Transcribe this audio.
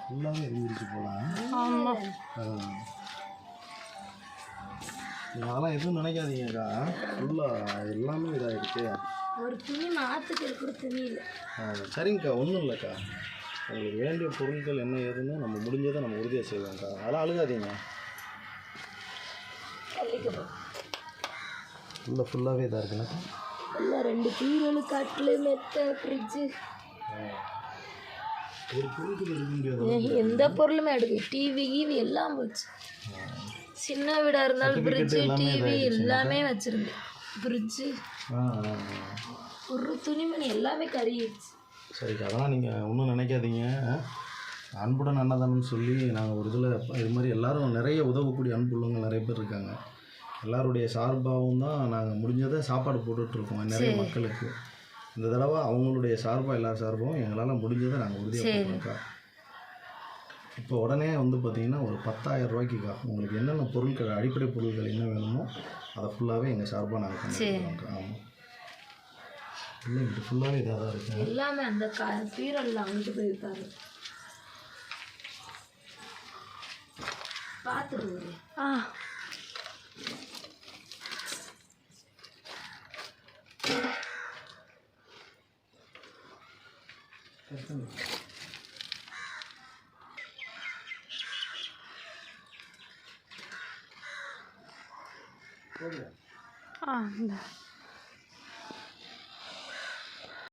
ஃபுல்லாகவே எரிஞ்சிருச்சு போகலாம். ஆமாம், அதெல்லாம் எதுவும் நினைக்காதீங்கக்கா, ஃபுல்லாக எல்லாமே இதாகிடுச்சு. ஒரு துணி மாற்றுக்கு இருக்கிற துணி இல்லை. சரிங்கக்கா, ஒன்றும் இல்லைக்கா. உங்களுக்கு வேண்டிய பொருட்கள் என்ன ஏதுன்னு நம்ம முடிஞ்சதை நம்ம உறுதியாக செய்வோம்க்கா. அதெல்லாம் அழுகாதீங்க. ஃபுல்லாகவே இதாக இருக்குண்ணா. எல்லாம் 2 பீரோலு, கட்டில், மெத்தை, ஃப்ரிட்ஜு, ஒரு பொருட்கள் எடுக்க முடியாது. எந்த பொருளுமே எடுக்க, டிவி கீவி எல்லாம் போச்சு. சின்ன வீடாக இருந்தாலும் ஃப்ரிட்ஜு, டிவி எல்லாமே வச்சுருந்து. ஃப்ரிட்ஜு, ஒரு துணிமணி எல்லாமே கறிடுச்சு. சரிக்கா, அதெல்லாம் நீங்கள் ஒன்றும் நினைக்காதீங்க. அன்புடன் அன்னதானம்னு சொல்லி நாங்கள் ஒரு இதில் இது மாதிரி எல்லோரும் நிறைய உதவக்கூடிய அன்புள்ளவங்க நிறைய பேர் இருக்காங்க. எல்லாருடைய சார்பாகவும் தான் நாங்கள் முடிஞ்சதை சாப்பாடு போட்டுட்ருக்கோம் நிறைய மக்களுக்கு. இந்த தடவை அவங்களுடைய சார்பாக எல்லார் சார்பாகவும் எங்களால் முடிஞ்சதை நாங்கள் உறுதியாக போடுறோம்க்கா. இப்போ உடனே வந்து பார்த்திங்கன்னா ஒரு 10,000 ரூபாய்க்குக்கா உங்களுக்கு என்னென்ன பொருட்கள், அடிப்படை பொருட்கள் என்ன வேணுமோ அதை ஃபுல்லாகவே எங்கள் சார்பாக நாங்கள் பண்ணிடுறோம்க்கா. ஆமாம், இல்லை இது ஃபுல்லாகவே இதாக தான் இருக்குது. எல்லாமே அந்த பீரோலில் அங்கிட்டு போயிருக்காரு. பார்த்துருவோம். இந்த